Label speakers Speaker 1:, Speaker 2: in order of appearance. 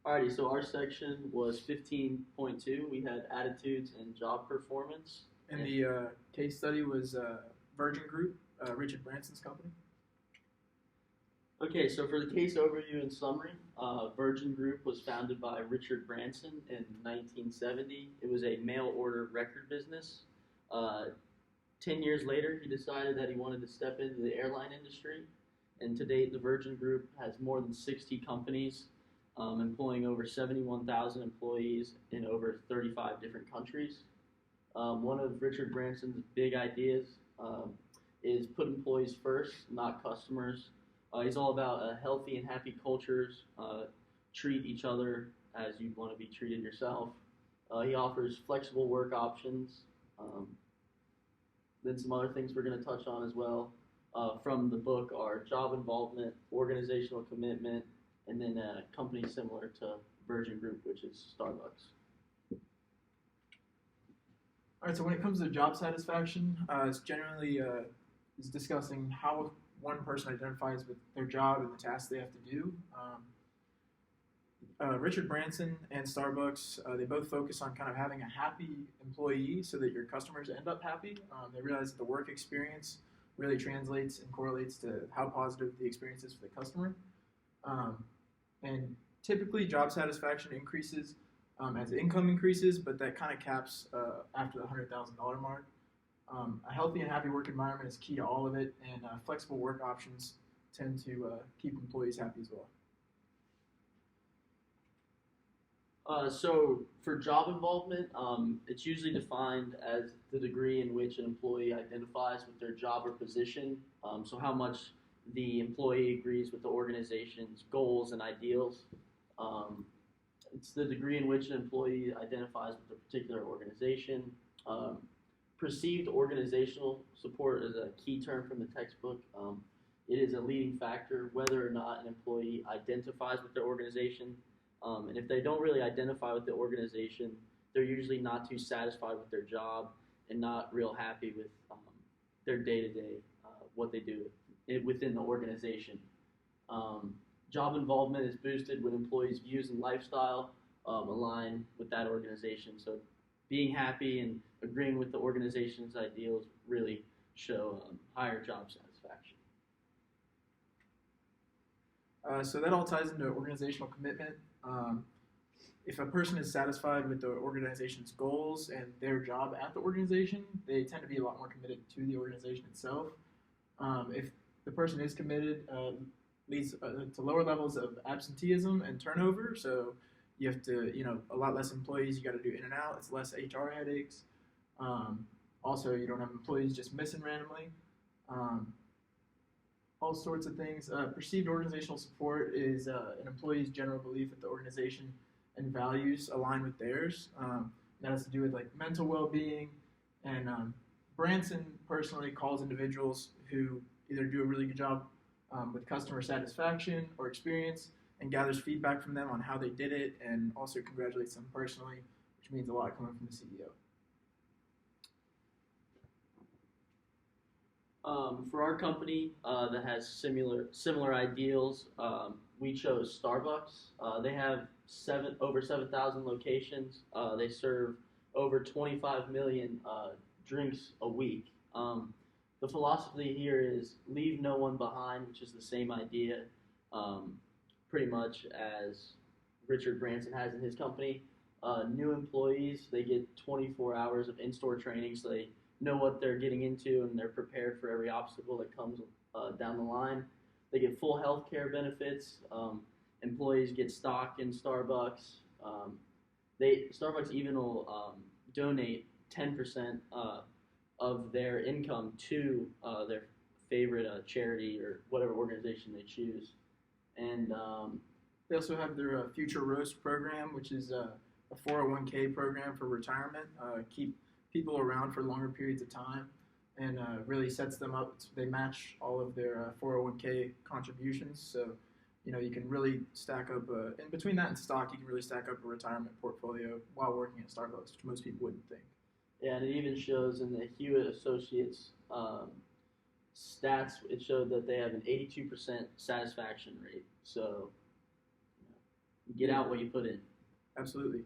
Speaker 1: Alrighty, so our section was 15.2. We had attitudes and job performance.
Speaker 2: And the case study was Virgin Group, Richard Branson's company.
Speaker 1: Okay, so for the case overview and summary, Virgin Group was founded by Richard Branson in 1970. It was a mail order record business. 10 years later, he decided that he wanted to step into the airline industry. And to date, the Virgin Group has more than 60 companies, employing over 71,000 employees in over 35 different countries. One of Richard Branson's big ideas is put employees first, not customers. He's all about healthy and happy cultures, treat each other as you'd want to be treated yourself. He offers flexible work options. Then some other things we're going to touch on as well from the book are job involvement, organizational commitment, and then a company similar to Virgin Group, which is Starbucks.
Speaker 2: All right, so when it comes to job satisfaction, it's generally is discussing how one person identifies with their job and the tasks they have to do. Richard Branson and Starbucks, they both focus on kind of having a happy employee so that your customers end up happy. They realize that the work experience really translates and correlates to how positive the experience is for the customer. And typically, job satisfaction increases as income increases, but that kind of caps after the $100,000 mark. A healthy and happy work environment is key to all of it, and flexible work options tend to keep employees happy as well.
Speaker 1: So for job involvement, it's usually defined as the degree in which an employee identifies with their job or position. So how much the employee agrees with the organization's goals and ideals. It's the degree in which an employee identifies with a particular organization. Perceived organizational support is a key term from the textbook. It is a leading factor whether or not an employee identifies with their organization. And if they don't really identify with the organization, they're usually not too satisfied with their job and not real happy with their day-to-day, what they do within the organization. Job involvement is boosted when employees' views and lifestyle align with that organization. So being happy and agreeing with the organization's ideals really show higher job satisfaction.
Speaker 2: So that all ties into organizational commitment. If a person is satisfied with the organization's goals and their job at the organization, they tend to be a lot more committed to the organization itself. If the person is committed, leads to lower levels of absenteeism and turnover. So you have to, a lot less employees you got to do in and out. It's less HR headaches. Also, you don't have employees just missing randomly. All sorts of things. Perceived organizational support is an employee's general belief that the organization and values align with theirs. That has to do with like mental well-being. And Branson personally calls individuals who either do a really good job with customer satisfaction or experience and gathers feedback from them on how they did it and also congratulates them personally, which means a lot coming from the CEO.
Speaker 1: For our company that has similar ideals, we chose Starbucks. They have over 7,000 locations. They serve over 25 million drinks a week. The philosophy here is leave no one behind, which is the same idea pretty much as Richard Branson has in his company. New employees, they get 24 hours of in-store training, so they know what they're getting into and they're prepared for every obstacle that comes down the line. They get full health care benefits. Employees get stock in Starbucks. Starbucks even will donate 10% of their income to their favorite charity or whatever organization they choose. And
Speaker 2: they also have their Future Roast program, which is a 401k program for retirement. Keep people around for longer periods of time and really sets them up. They match all of their 401k contributions. So, you can really stack up, in between that and stock, you can really stack up a retirement portfolio while working at Starbucks, which most people wouldn't think.
Speaker 1: Yeah, and it even shows in the Hewitt Associates stats, it showed that they have an 82% satisfaction rate. So, get out what you put in.
Speaker 2: Absolutely.